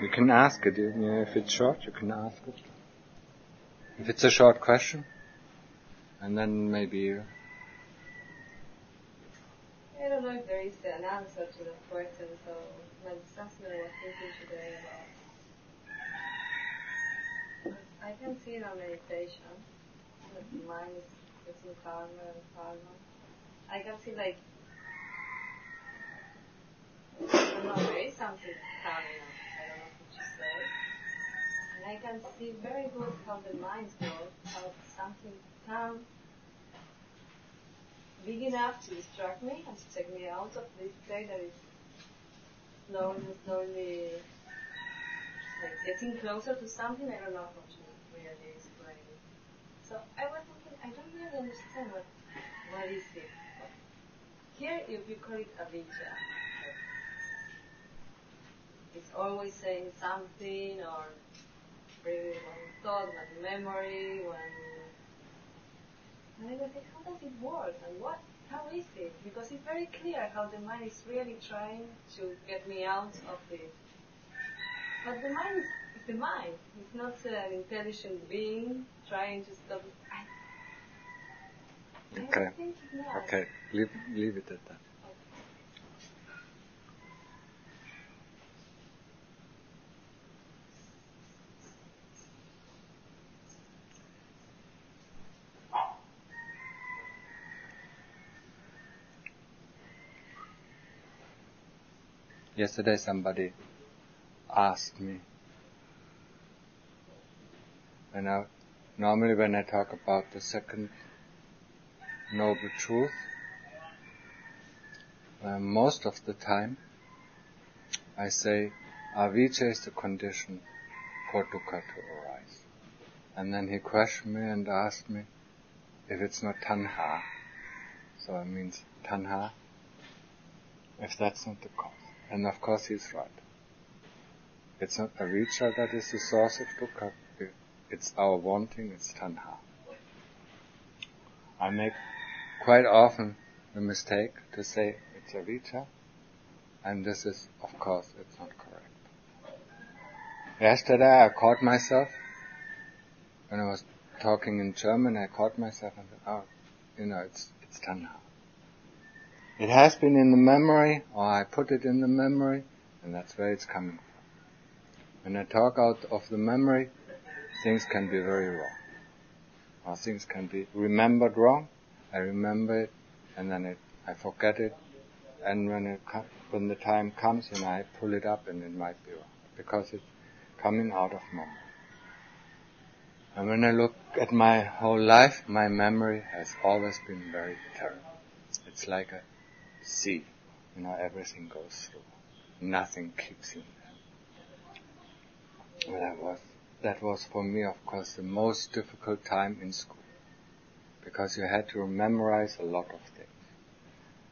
You can ask it. If it's short, you can ask it. If it's a short question, and then maybe... I don't know if there is an answer to that question, so something I was thinking today about. I can see in our meditation that the mind is getting calmer and calmer. I can see I don't know, there is something coming up. I don't know what to say. And I can see very good how the mind goes, how something comes big enough to distract me and to take me out of this state that is slowly getting closer to something. I don't know how to really explain it. So I was thinking, I don't really understand what is it. Here you call it avijja. It's always saying something or bringing one thought, one memory, and I was like, how does it work? And how is it? Because it's very clear how the mind is really trying to get me out of this. But the mind is the mind. It's not an intelligent being trying to stop it. Okay. I think it's not. Okay. Leave it at that. Yesterday somebody asked me, normally when I talk about the second noble truth, most of the time I say avijja is the condition for dukkha to arise. And then he questioned me and asked me if it's not tanha, so it means tanha, if that's not the cause. And of course he's right. It's not avijja that is the source of dukkha. It's our wanting, it's tanha. I make quite often the mistake to say it's avijja, and this is, of course, it's not correct. Yesterday I caught myself, when I was talking in German, I caught myself and said, it's tanha. It has been in the memory, or I put it in the memory, and that's where it's coming from. When I talk out of the memory, things can be very wrong. Or things can be remembered wrong. I remember it, and then I forget it, and when the time comes, I pull it up, and it might be wrong, because it's coming out of memory. And when I look at my whole life, my memory has always been very terrible. It's like a sea, everything goes through. Nothing keeps you there. That was for me, of course, the most difficult time in school, because you had to memorize a lot of things.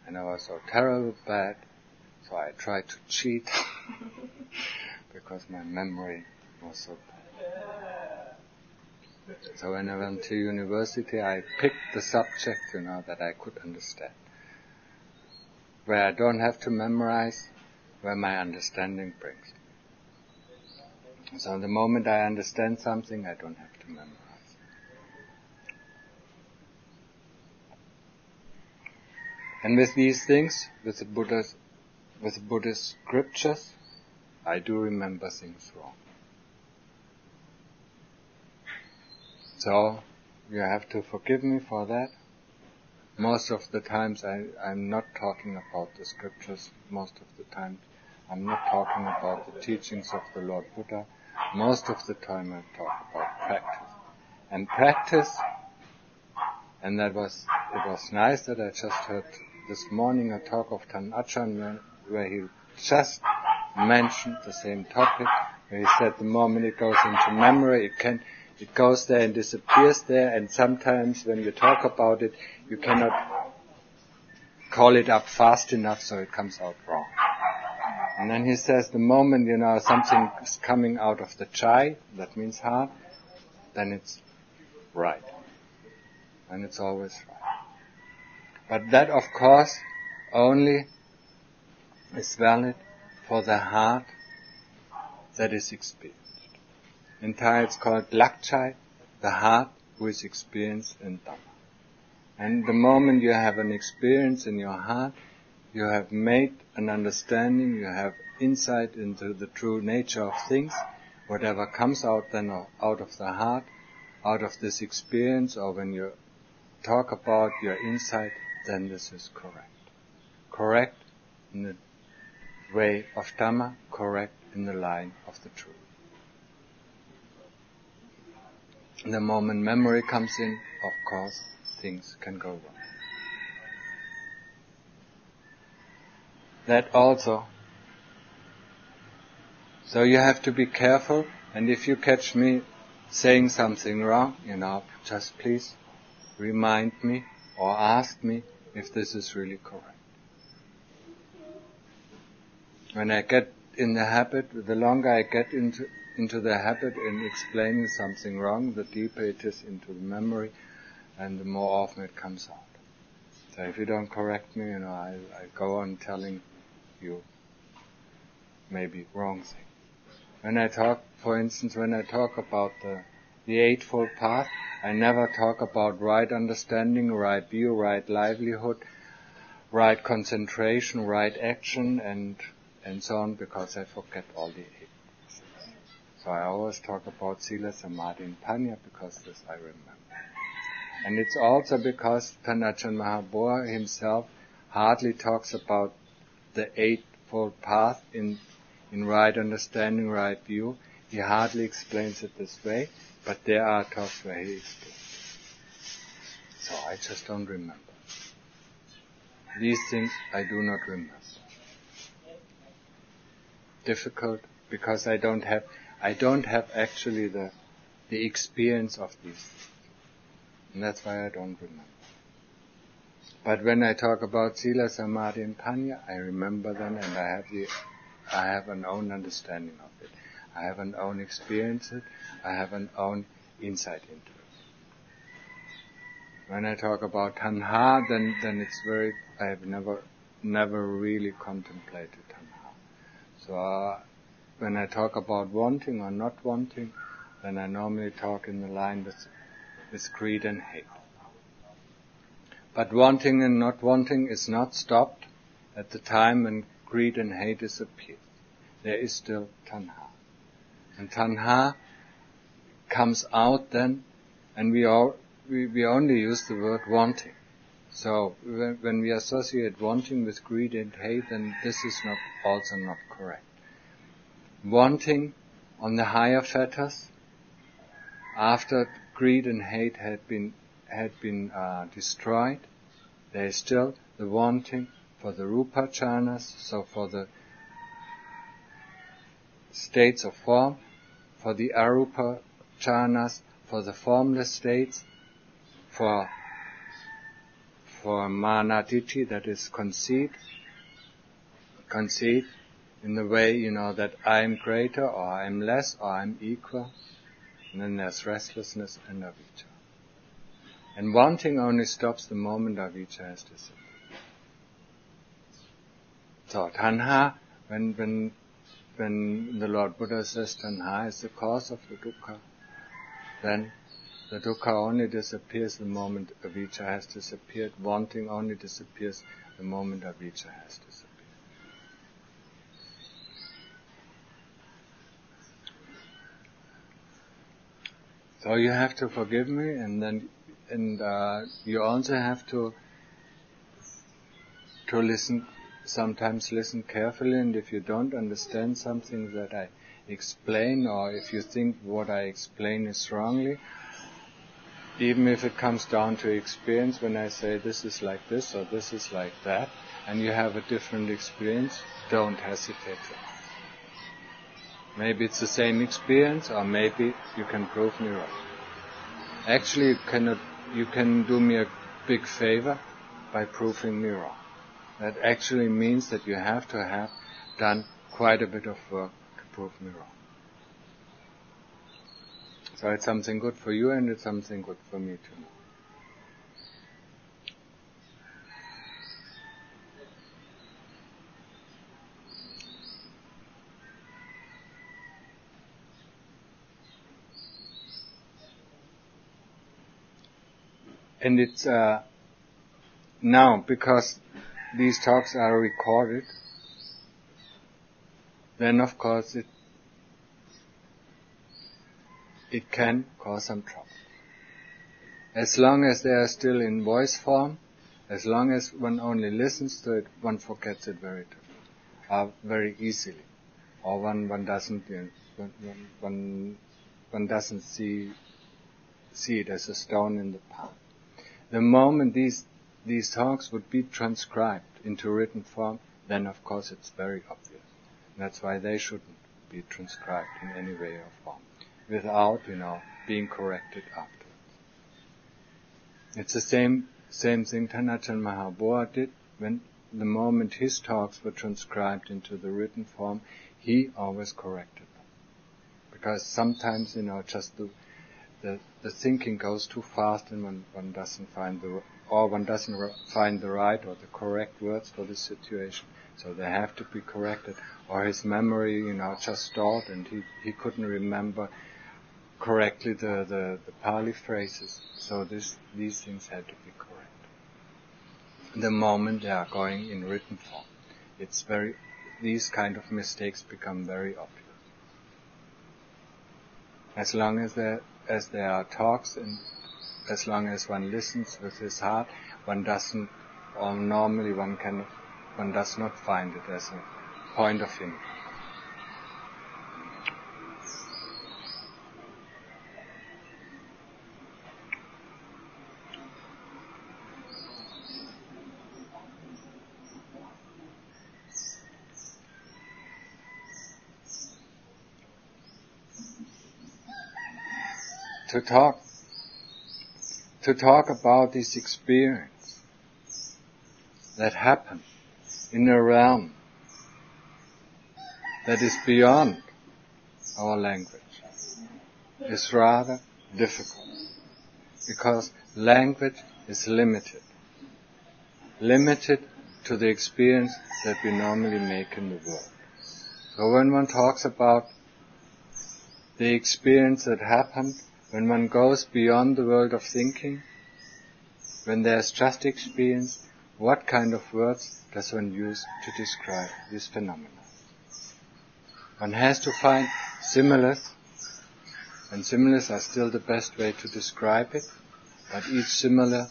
And I was so terribly bad, so I tried to cheat, because my memory was so bad. So when I went to university, I picked the subject, that I could understand. Where I don't have to memorize, where my understanding brings me. So the moment I understand something, I don't have to memorize. And with these things, with the Buddhist scriptures, I do remember things wrong. So you have to forgive me for that. Most of the times I'm not talking about the scriptures. Most of the times I'm not talking about the teachings of the Lord Buddha. Most of the time I talk about practice. And practice, and it was nice that I just heard this morning a talk of Tan Achan where he just mentioned the same topic, where he said the moment it goes into memory, it goes there and disappears there, and sometimes when you talk about it, you cannot call it up fast enough, so it comes out wrong. And then he says the moment, something is coming out of the chai, that means heart, then it's right. And it's always right. But that, of course, only is valid for the heart that is experienced. In Thai it's called Lakchai, the heart who is experienced in Dhamma. And the moment you have an experience in your heart, you have made an understanding, you have insight into the true nature of things. Whatever comes out then out of the heart, out of this experience, or when you talk about your insight, then this is correct. Correct in the way of Dhamma, correct in the line of the truth. The moment memory comes in, of course, things can go wrong. That also. So you have to be careful, and if you catch me saying something wrong, just please remind me or ask me if this is really correct. When I get in the habit, the longer I get into the habit in explaining something wrong, the deeper it is into the memory, and the more often it comes out. So if you don't correct me, I go on telling you maybe wrong thing. For instance, when I talk about the Eightfold Path, I never talk about right understanding, right view, right livelihood, right concentration, right action, and so on, because I forget all the 8. So I always talk about Sila, Samadhi, and Panya, because this I remember. And it's also because Ajahn Mahabua himself hardly talks about the Eightfold Path in right understanding, right view. He hardly explains it this way, but there are talks where he explains it. So I just don't remember. These things I do not remember. Difficult, because I don't have actually the experience of these things. And that's why I don't remember. But when I talk about Sila, Samadhi, and Panya, I remember them, and I have an own understanding of it. I have an own experience it. I have an own insight into it. When I talk about Tanha, then it's I have never really contemplated Tanha. So when I talk about wanting or not wanting, then I normally talk in the line with greed and hate. But wanting and not wanting is not stopped at the time when greed and hate disappear. There is still Tanha. And Tanha comes out then, and we only use the word wanting. So when we associate wanting with greed and hate, then this is also not correct. Wanting on the higher fetters, after greed and hate had been destroyed, there is still the wanting for the rupa jhanas, so for the states of form, for the arupa jhanas, for the formless states, for manaditi, that is conceit in the way, that I am greater, or I am less, or I am equal. And then there's restlessness and avijja. And wanting only stops the moment avijja has disappeared. So tanha, when the Lord Buddha says tanha is the cause of the dukkha, then the dukkha only disappears the moment avijja has disappeared. Wanting only disappears the moment avijja has disappeared. So you have to forgive me, and you also have to listen. Sometimes listen carefully, and if you don't understand something that I explain, or if you think what I explain is wrongly, even if it comes down to experience, when I say this is like this or this is like that, and you have a different experience, don't hesitate to ask. Maybe it's the same experience, or maybe you can prove me wrong. Actually, you can do me a big favor by proving me wrong. That actually means that you have to have done quite a bit of work to prove me wrong. So it's something good for you, and it's something good for me to know. And it's now, because these talks are recorded, then of course it can cause some trouble. As long as they are still in voice form, as long as one only listens to it, one forgets it very easily, or one doesn't one doesn't see it as a stone in the path. The moment these talks would be transcribed into written form, then of course it's very obvious. That's why they shouldn't be transcribed in any way or form, without, being corrected afterwards. It's the same thing Thanachand Mahabua did when the moment his talks were transcribed into the written form, he always corrected them. Because sometimes, just the thinking goes too fast and one doesn't find the right or the correct words for the situation. So they have to be corrected. Or his memory, just stalled and he couldn't remember correctly the Pali phrases. So these things had to be corrected. The moment they are going in written form, these kind of mistakes become very obvious. As long as there are talks and as long as one listens with his heart, one does not find it as a point of hindrance. To talk about this experience that happened in a realm that is beyond our language is rather difficult, because language is limited to the experience that we normally make in the world. So when one talks about the experience that happened, when one goes beyond the world of thinking, when there's just experience, what kind of words does one use to describe this phenomenon? One has to find similes, and similes are still the best way to describe it, but each simile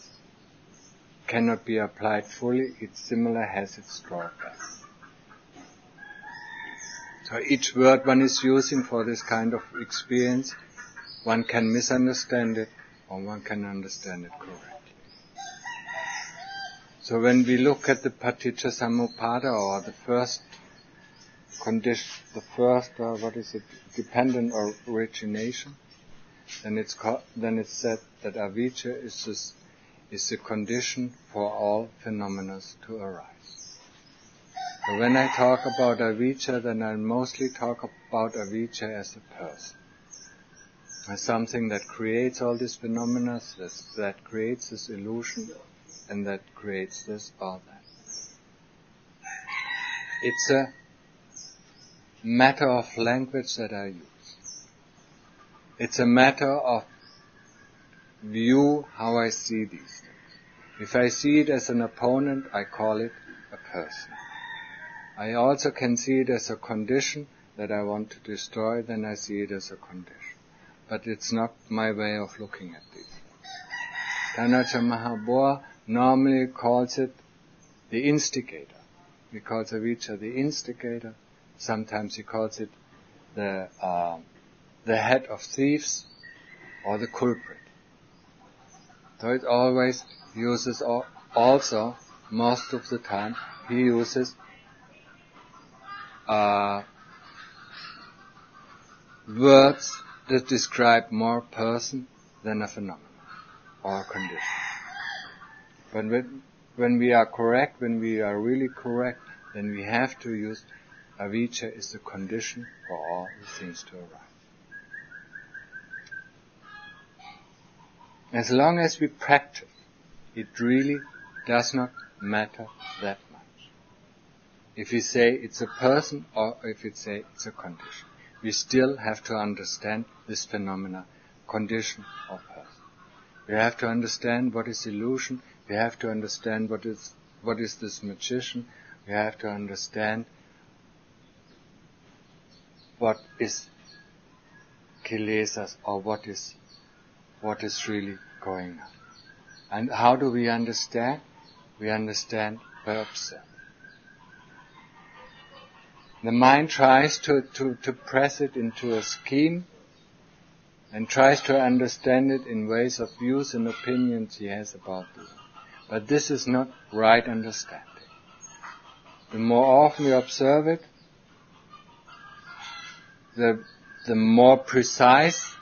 cannot be applied fully. Each simile has its drawbacks. So each word one is using for this kind of experience, one can misunderstand it or one can understand it correctly. So when we look at the Paticca Samuppada, or the first condition, dependent origination, then it's said that avijja is the condition for all phenomena to arise. So when I talk about avijja, then I mostly talk about avijja as a person, as something that creates all these phenomena, that creates this illusion, and that creates this or that. It's a matter of language that I use. It's a matter of view, how I see these things. If I see it as an opponent, I call it a person. I also can see it as a condition that I want to destroy, then I see it as a condition. But it's not my way of looking at these things. Thanachand Mahabua normally calls it the instigator. He calls avijja the instigator. Sometimes he calls it the head of thieves or the culprit. So it always uses, also most of the time, he uses words that describe more person than a phenomenon or a condition. But when we are correct, when we are really correct, then we have to use avijja is the condition for all the things to arise. As long as we practice, it really does not matter that much. If we say it's a person or if we say it's a condition, we still have to understand this phenomena, condition or person. We have to understand what is illusion. We have to understand what is this magician. We have to understand what is kilesas, or what is really going on. And how do we understand? We understand by observing. The mind tries to press it into a scheme and tries to understand it in ways of views and opinions he has about it. But this is not right understanding. The more often we observe it, the more precise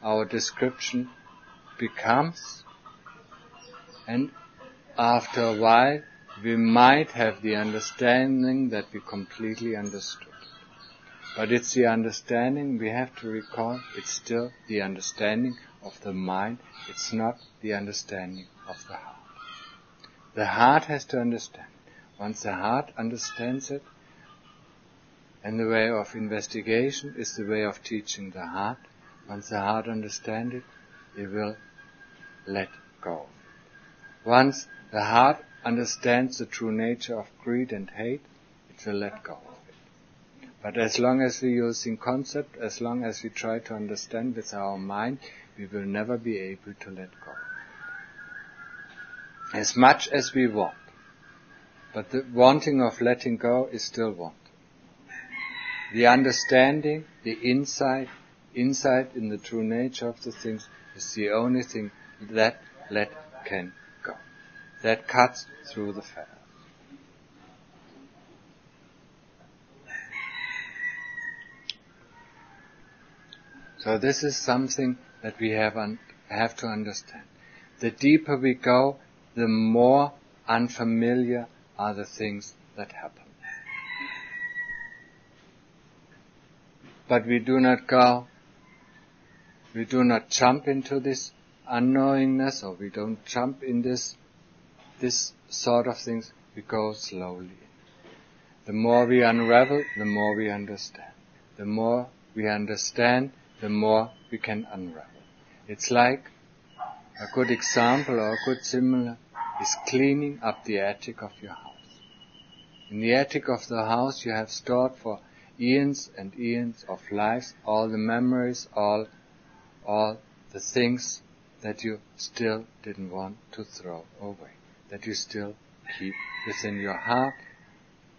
our description becomes, and after a while we might have the understanding that we completely understood. But it's the understanding, we have to recall, it's still the understanding of the mind, it's not the understanding of the heart. The heart has to understand. Once the heart understands it, and the way of investigation is the way of teaching the heart, once the heart understands it will let go. Once the heart understands the true nature of greed and hate, it will let go of it. But as long as we use in concept, as long as we try to understand with our mind, we will never be able to let go. As much as we want. But the wanting of letting go is still wanting. The understanding, the insight in the true nature of the things is the only thing that can go. That cuts through the fetters. So this is something that we have to understand. The deeper we go, the more unfamiliar are the things that happen. But we do not jump into this unknowingness, or we don't jump in this sort of things. We go slowly. The more we unravel, the more we understand. The more we understand, the more we can unravel. It's like a good example or a good similar is cleaning up the attic of your house. In the attic of the house you have stored for eons and eons of lives, all the memories, all the things that you still didn't want to throw away, that you still keep within your heart,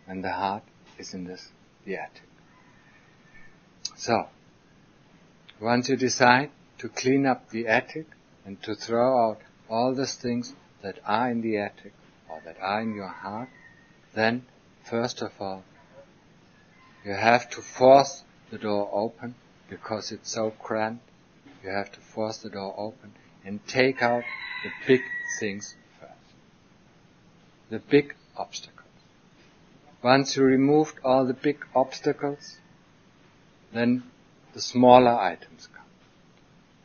and the heart is in the attic. So, once you decide to clean up the attic and to throw out all those things that are in the attic or that are in your heart, then first of all, you have to force the door open because it's so cramped. You have to force the door open and take out the big things first. The big obstacles. Once you removed all the big obstacles, then the smaller items come.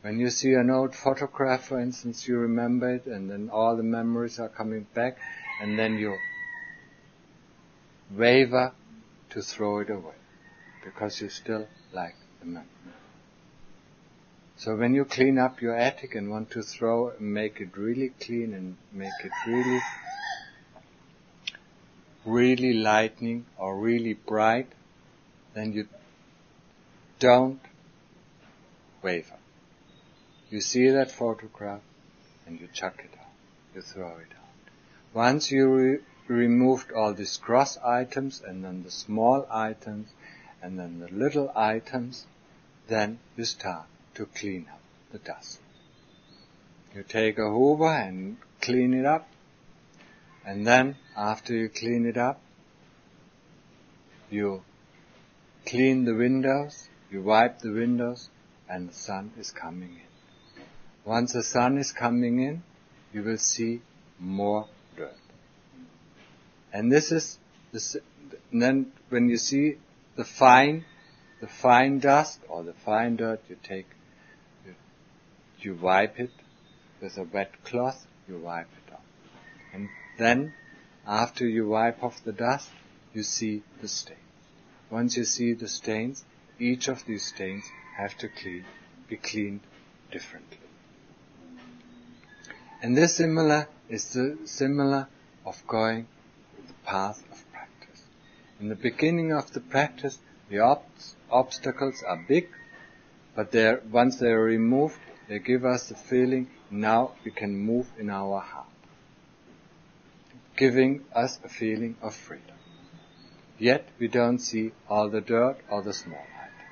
When you see an old photograph, for instance, you remember it, and then all the memories are coming back, and then you waver to throw it away, because you still like the memory. So when you clean up your attic and want to make it really clean and make it really lightning or really bright, then you don't waver. You see that photograph and you chuck it out. You throw it out. Once you removed all these gross items and then the small items and then the little items, then you start to clean up the dust. You take a hoover and clean it up, and then after you clean it up, you clean the windows, you wipe the windows, and the sun is coming in. Once the sun is coming in, you will see more dirt. And then when you see the fine dust or the fine dirt, you wipe it with a wet cloth, you wipe it off. And then, after you wipe off the dust, you see the stains. Once you see the stains, each of these stains have to be cleaned differently. And this similar is the similar of going the path of practice. In the beginning of the practice, the obstacles are big, but once they are removed, they give us the feeling now we can move in our heart, giving us a feeling of freedom. Yet we don't see all the dirt or the small items.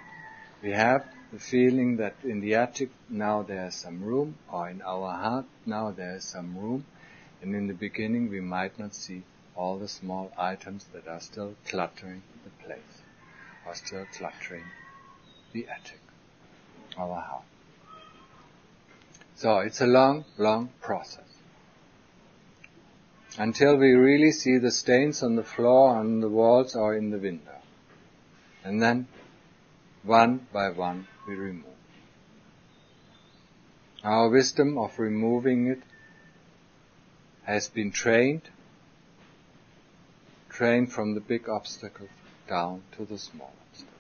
We have the feeling that in the attic now there is some room, or in our heart now there is some room, and in the beginning we might not see all the small items that are still cluttering the place, or still cluttering the attic, our heart. So it's a long, long process. Until we really see the stains on the floor, on the walls, or in the window. And then, one by one, we remove. Our wisdom of removing it has been trained from the big obstacles down to the small obstacles.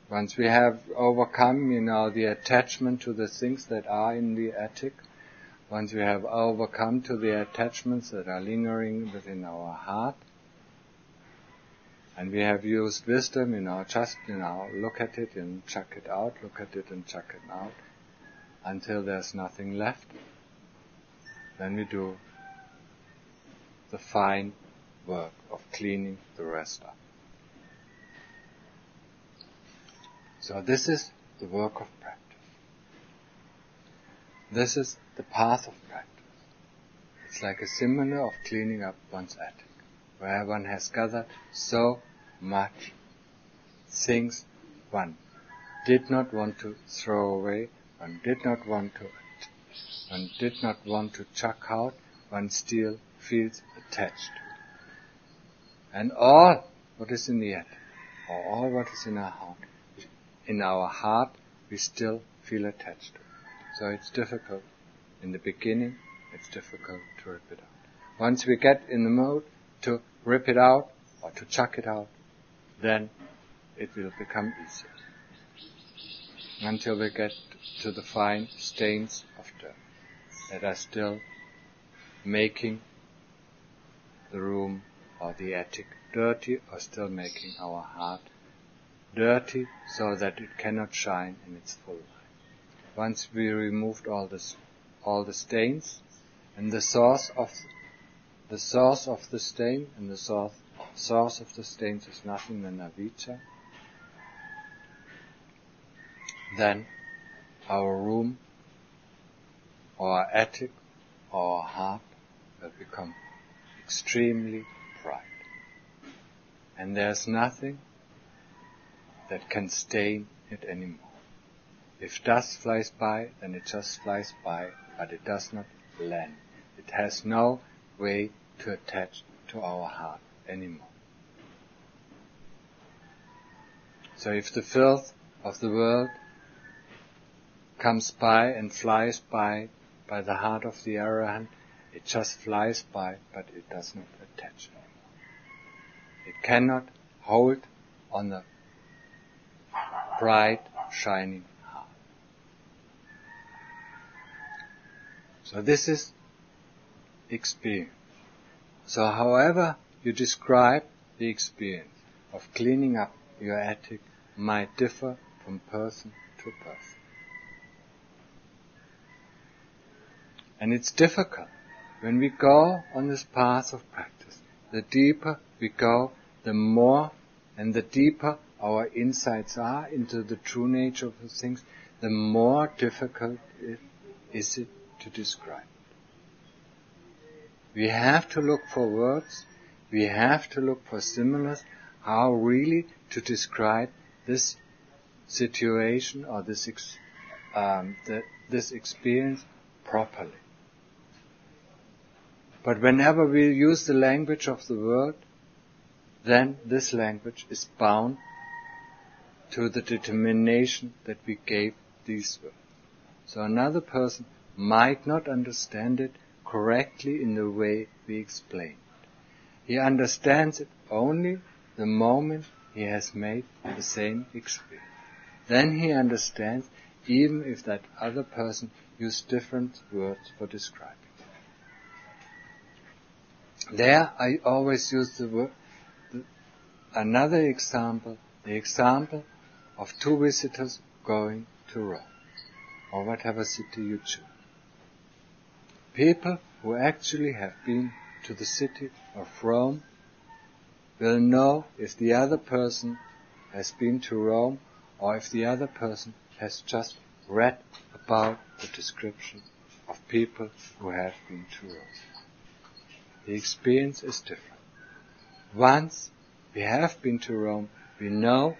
Once we have overcome, the attachment to the things that are in the attic, once we have overcome to the attachments that are lingering within our heart, and we have used wisdom, just, look at it and chuck it out, look at it and chuck it out, until there's nothing left, then we do the fine work of cleaning the rest up. So this is the work of practice. This is the path of practice. It's like a similar of cleaning up one's attic, where one has gathered so much things one did not want to throw away, one did not want to chuck out, one still feels attached to. And all what is in the attic, or all what is in our heart, we still feel attached to. So it's difficult. In the beginning, it's difficult to rip it out. Once we get in the mode to rip it out or to chuck it out, then it will become easier. Until we get to the fine stains of dirt that are still making the room or the attic dirty, or still making our heart dirty so that it cannot shine in its full light. Once we removed all the stains, and the source of the stain, and the source of the stains is nothing than avijja, then our room, or our attic, or our heart will become extremely bright. And there's nothing that can stain it anymore. If dust flies by, then it just flies by, but it does not land. It has no way to attach to our heart anymore. So if the filth of the world comes by and flies by the heart of the Arahant, it just flies by, but it does not attach anymore. It cannot hold on the bright, shining heart. So this is experience. So however you describe the experience of cleaning up your attic might differ from person to person. And it's difficult. When we go on this path of practice, the deeper we go, the more and the deeper our insights are into the true nature of the things, the more difficult is it to describe it. We have to look for words, we have to look for similes, how really to describe this situation or this experience properly. But whenever we use the language of the world, then this language is bound to the determination that we gave these words. So another person might not understand it correctly in the way we explain it. He understands it only the moment he has made the same experience. Then he understands, even if that other person use different words for describing. There I always use another example, the example of two visitors going to Rome, or whatever city you choose. People who actually have been to the city of Rome will know if the other person has been to Rome or if the other person has just read about the description of people who have been to Rome. The experience is different. Once we have been to Rome, we know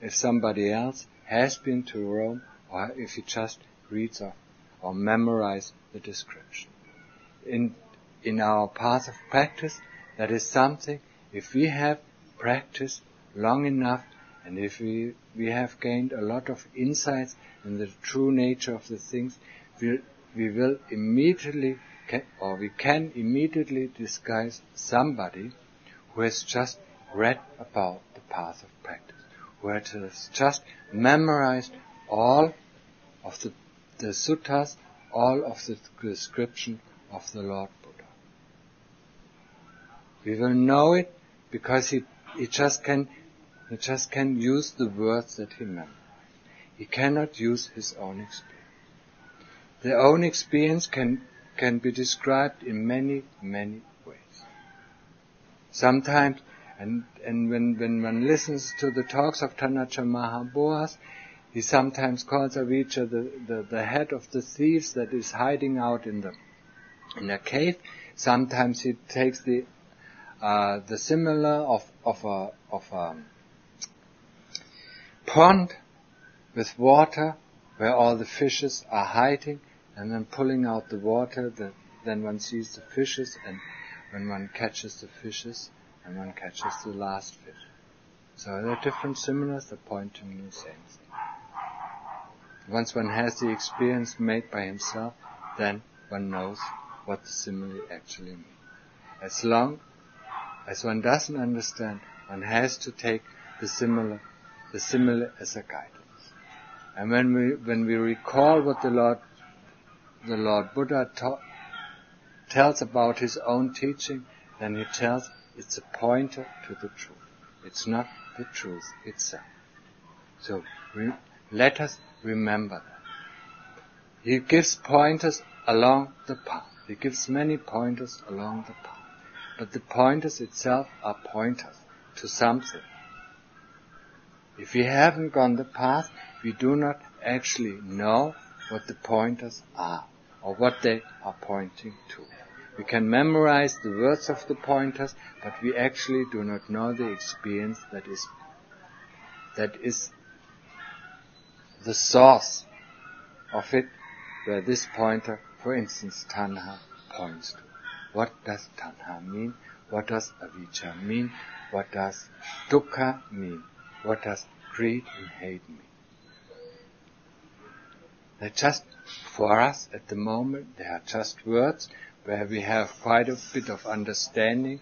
if somebody else has been to Rome or if he just reads or memorizes the description. In our path of practice, that is something, if we have practiced long enough and if we have gained a lot of insights in the true nature of the things, we will immediately, or we can immediately disguise somebody who has just read about the path of practice, who has just memorized all of the suttas, all of the description of the Lord Buddha. We will know it because he just can use the words that he memorized. He cannot use his own experience. The own experience can be described in many, many ways. Sometimes, and when one listens to the talks of Tanacha Mahaboas, he sometimes calls Avijja the head of the thieves that is hiding out in a cave. Sometimes he takes the similar of a pond with water where all the fishes are hiding, and then pulling out the water, then one sees the fishes, and when one catches the fishes, and one catches the last fish. So there are different similes that point to the same thing. Once one has the experience made by himself, then one knows what the simile actually means. As long as one doesn't understand, one has to take the simile as a guidance. And when we recall what the Lord Buddha tells about his own teaching, then he tells it's a pointer to the truth. It's not the truth itself. So let us remember that. He gives pointers along the path. He gives many pointers along the path. But the pointers itself are pointers to something. If we haven't gone the path, we do not actually know what the pointers are or what they are pointing to. We can memorize the words of the pointers, but we actually do not know the experience that is the source of it, where this pointer, for instance, tanha, points to. What does tanha mean? What does avijja mean? What does dukkha mean? What does greed and hate mean? They're just, for us at the moment, they are just words where we have quite a bit of understanding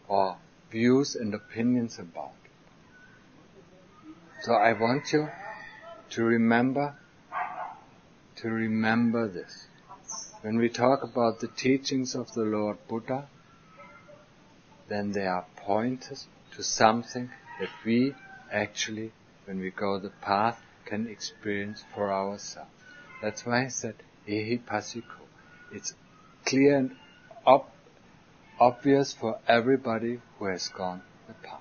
or views and opinions about it. So I want you to remember this. When we talk about the teachings of the Lord Buddha, then they are pointers to something that we actually, when we go the path, can experience for ourselves. That's why I said, ehi pasiko. It's clear and obvious for everybody who has gone the path.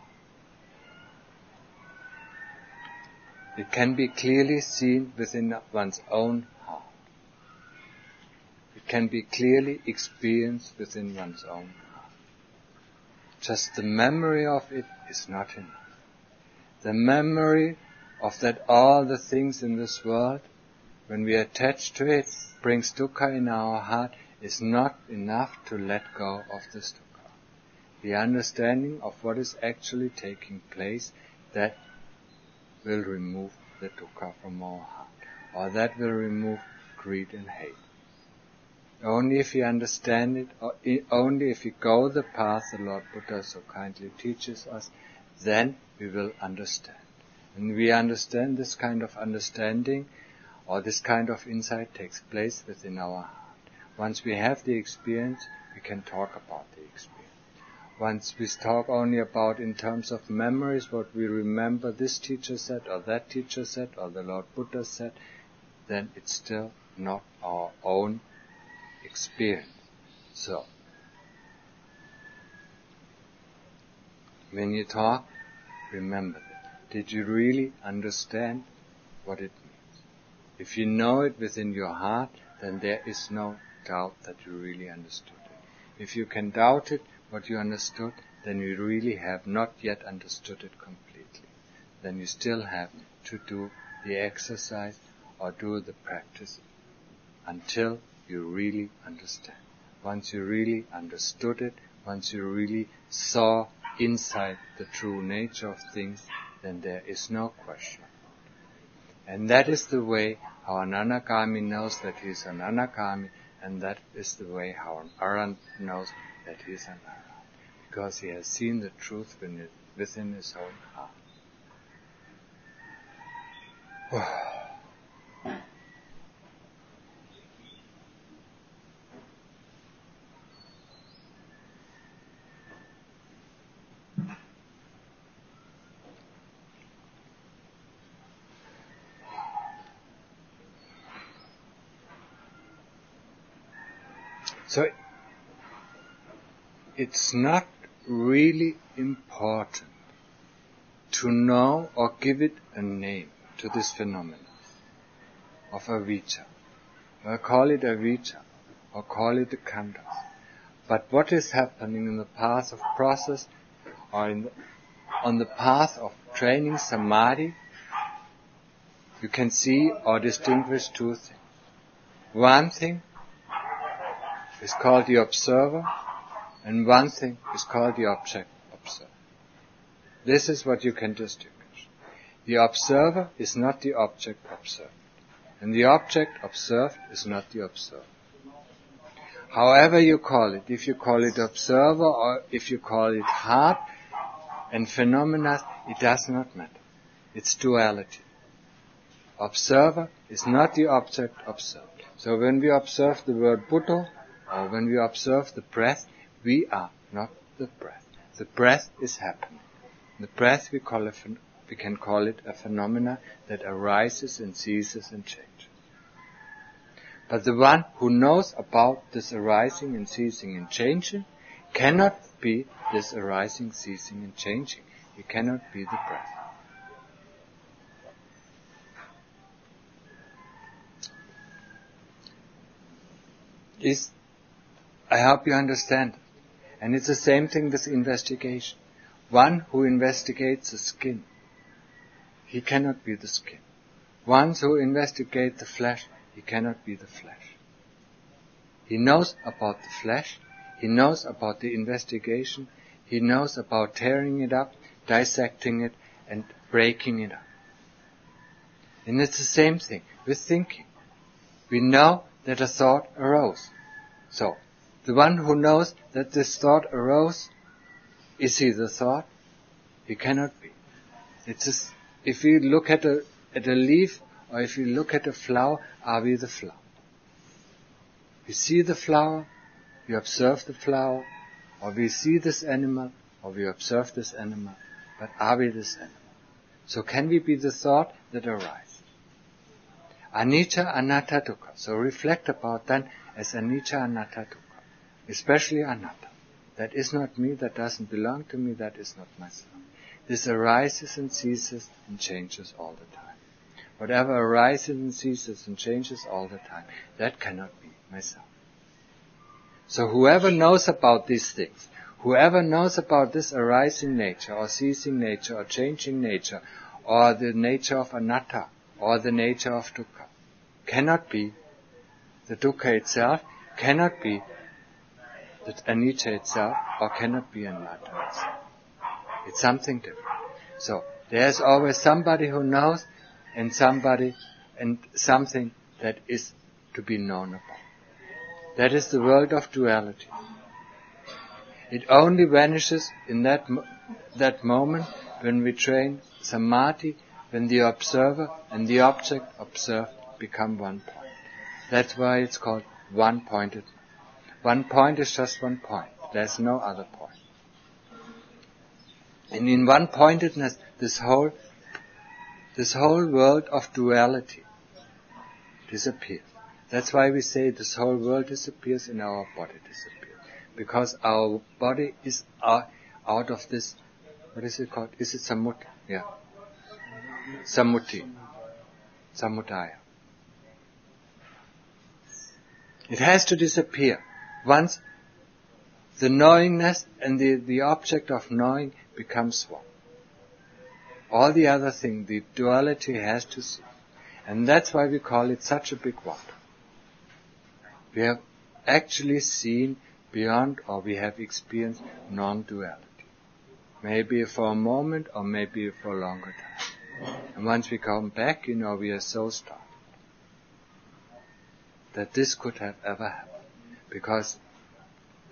It can be clearly seen within one's own heart. It can be clearly experienced within one's own heart. Just the memory of it is not enough. The memory of that all the things in this world, when we attach to it, brings dukkha in our heart, is not enough to let go of this dukkha. The understanding of what is actually taking place, that will remove the dukkha from our heart, or that will remove greed and hate. Only if we understand it, or only if we go the path the Lord Buddha so kindly teaches us, then we will understand. And we understand this kind of understanding or this kind of insight takes place within our heart. Once we have the experience, we can talk about the experience. Once we talk only about in terms of memories, what we remember this teacher said, or that teacher said, or the Lord Buddha said, then it's still not our own experience. So, when you talk, remember that. Did you really understand what it means? If you know it within your heart, then there is no doubt that you really understood it. If you can doubt it, what you understood, then you really have not yet understood it completely. Then you still have to do the exercise or do the practice until you really understand. Once you really understood it, once you really saw inside the true nature of things, then there is no question. And that is the way how an Anagami knows that he is an Anagami, and that is the way how an Arahant knows that he is an Arahant, because he has seen the truth within his own heart. So, it's not really important to know or give it a name to this phenomenon of avijja. Or call it avijja, or call it the khandhas. But what is happening in the path of process, or on the path of training samadhi, you can see or distinguish two things. One thing is called the observer, and one thing is called the object observed. This is what you can distinguish. The observer is not the object observed, and the object observed is not the observer. However you call it, if you call it observer or if you call it heart and phenomena, it does not matter. It's duality. Observer is not the object observed. So when we observe the word Buddha, or when we observe the breath, we are not the breath. The breath is happening. The breath we can call it a phenomena that arises and ceases and changes. But the one who knows about this arising and ceasing and changing cannot be this arising, ceasing and changing. He cannot be the breath. I hope you understand it. And it's the same thing with investigation. One who investigates the skin, he cannot be the skin. One who investigates the flesh, he cannot be the flesh. He knows about the flesh, he knows about the investigation, he knows about tearing it up, dissecting it, and breaking it up. And it's the same thing with thinking. We know that a thought arose. So, the one who knows that this thought arose, is he the thought? He cannot be. If we look at a leaf, or if we look at a flower, are we the flower? We see the flower, we observe the flower, or we see this animal, or we observe this animal, but are we this animal? So can we be the thought that arises? Anicca, anatta, dukkha. So reflect about that as anicca, anatta, dukkha. Especially anatta. That is not me, that doesn't belong to me, that is not myself. This arises and ceases and changes all the time. Whatever arises and ceases and changes all the time, that cannot be myself. So whoever knows about these things, whoever knows about this arising nature, or ceasing nature, or changing nature, or the nature of anatta, or the nature of dukkha, cannot be the dukkha itself, cannot be the anicca itself, or cannot be anatta itself. It's something different. So, there's always somebody who knows, and something that is to be known about. That is the world of duality. It only vanishes in that moment when we train samadhi, when the observer and the object observed become one point. That's why it's called one-pointed. One point is just one point. There's no other point. And in one-pointedness, this whole world of duality disappears. That's why we say this whole world disappears and our body disappears. Because our body is out of this, what is it called? Is it samut? Yeah. Samudaya. It has to disappear. Once the knowingness and the object of knowing becomes one. All the other things, the duality has to cease. And that's why we call it such a big wonder. We have actually seen beyond, or we have experienced non-duality. Maybe for a moment or maybe for a longer time. And once we come back, we are so startled that this could have ever happened. Because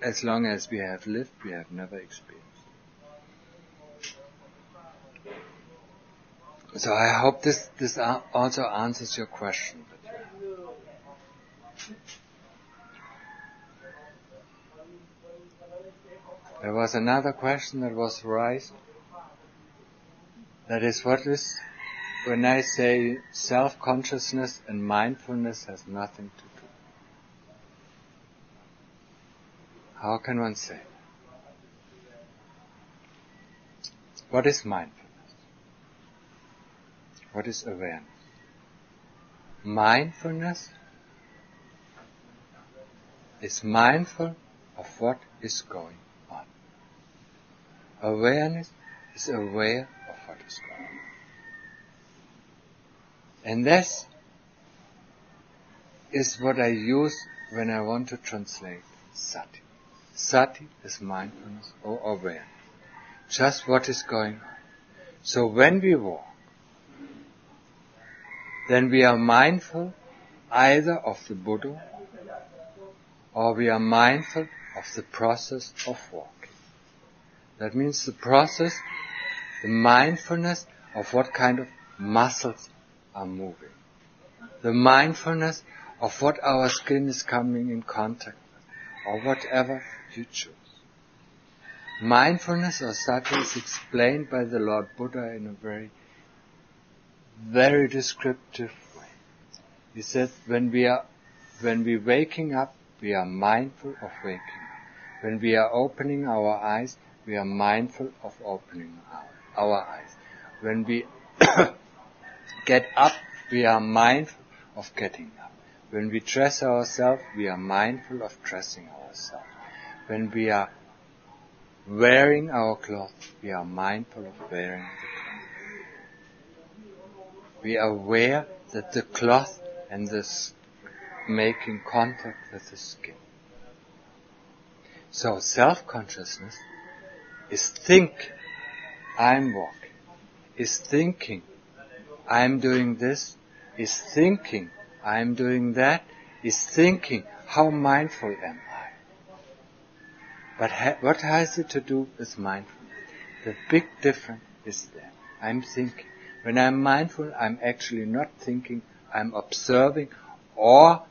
as long as we have lived, we have never experienced. So I hope this also answers your question. There was another question that was raised. That is, when I say self-consciousness and mindfulness has nothing to do. How can one say that? What is mindfulness? What is awareness? Mindfulness is mindful of what is going on. Awareness is aware of what is going on. And this is what I use when I want to translate sati. Sati is mindfulness or awareness. Just what is going on. So when we walk, then we are mindful either of the Buddha or we are mindful of the process of walking. That means the process, the mindfulness of what kind of muscles are moving. The mindfulness of what our skin is coming in contact with, or whatever you choose. Mindfulness or sati is explained by the Lord Buddha in a very, very descriptive way. He said, when we waking up, we are mindful of waking up. When we are opening our eyes, we are mindful of opening our eyes. When we get up, we are mindful of getting up. When we dress ourselves, we are mindful of dressing ourselves. When we are wearing our clothes, we are mindful of wearing the clothes. We are aware that the cloth and this making contact with the skin. So self-consciousness is thinking, I'm walking, is thinking, I'm doing this, is thinking, I'm doing that, is thinking, how mindful am I? But what has it to do with mindfulness? The big difference is there. I'm thinking. When I'm mindful, I'm actually not thinking, I'm observing or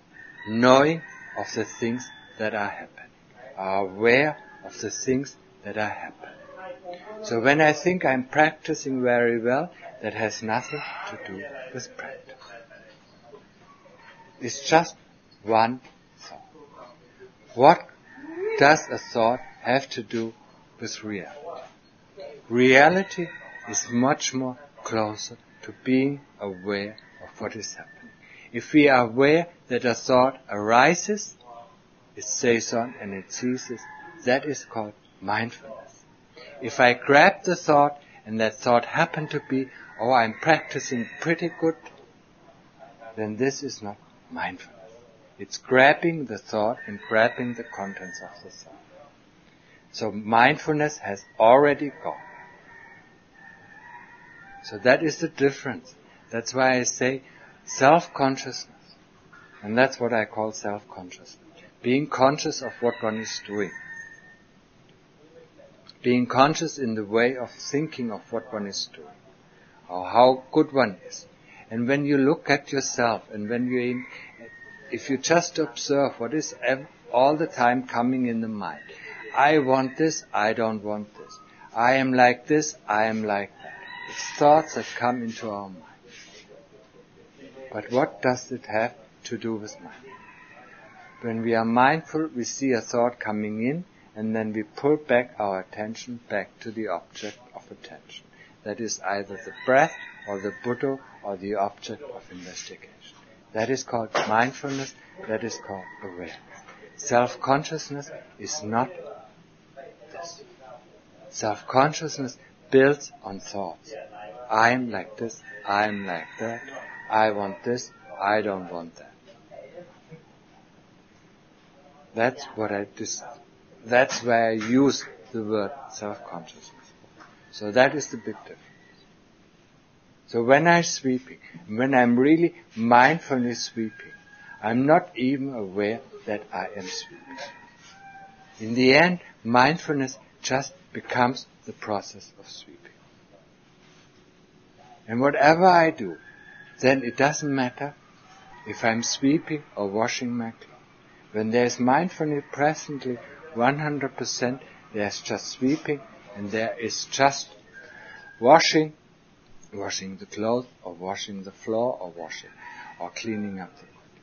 knowing of the things that are happening, are aware of the things that are happening. So when I think I'm practicing very well, that has nothing to do with practice. It's just one thought. What does a thought have to do with reality? Reality is much more closer to being aware of what is happening. If we are aware that a thought arises, it stays on and it ceases, that is called mindfulness. If I grab the thought and that thought happened to be, oh, I'm practicing pretty good, then this is not mindfulness. It's grabbing the thought and grabbing the contents of the thought. So mindfulness has already gone. So that is the difference. That's why I say self-consciousness. And that's what I call self-consciousness. Being conscious of what one is doing. Being conscious in the way of thinking of what one is doing. Or how good one is. And when you look at yourself, and if you just observe what is all the time coming in the mind, I want this, I don't want this. I am like this, I am like that. It's thoughts that come into our mind. But what does it have to do with mind? When we are mindful, we see a thought coming in, and then we pull back our attention back to the object of attention. That is either the breath, or the Buddha, or the object of investigation. That is called mindfulness, that is called awareness. Self-consciousness is not this. Self-consciousness builds on thoughts. I am like this, I am like that, I want this, I don't want that. That's where I use the word self-consciousness. So that is the big difference. So when I'm sweeping, when I'm really mindfully sweeping, I'm not even aware that I am sweeping. In the end, mindfulness just becomes the process of sweeping. And whatever I do, then it doesn't matter if I'm sweeping or washing my clothes. When there's mindfulness presently 100%, there's just sweeping, and there is just washing the clothes, or washing the floor, or cleaning up the wood.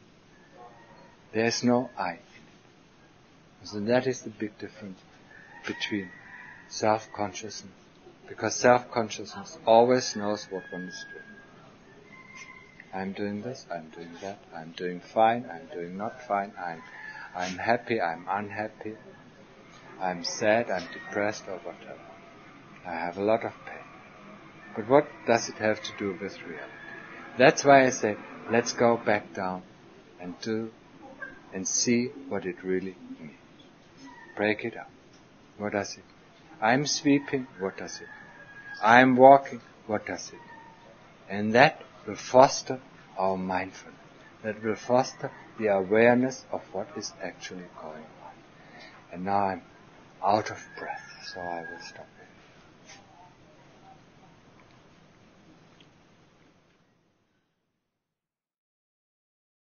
There's no I in it. So that is the big difference between self-consciousness, because self-consciousness always knows what one is doing. I'm doing this, I'm doing that, I'm doing fine, I'm doing not fine, I'm happy, I'm unhappy, I'm sad, I'm depressed, or whatever. I have a lot of pain. But what does it have to do with reality? That's why I say, let's go back down and do and see what it really means. Break it up. What does it mean? I'm sweeping, what does it mean? I'm walking, what does it mean? And that will foster our mindfulness. That will foster the awareness of what is actually going on. And now I'm out of breath, so I will stop it.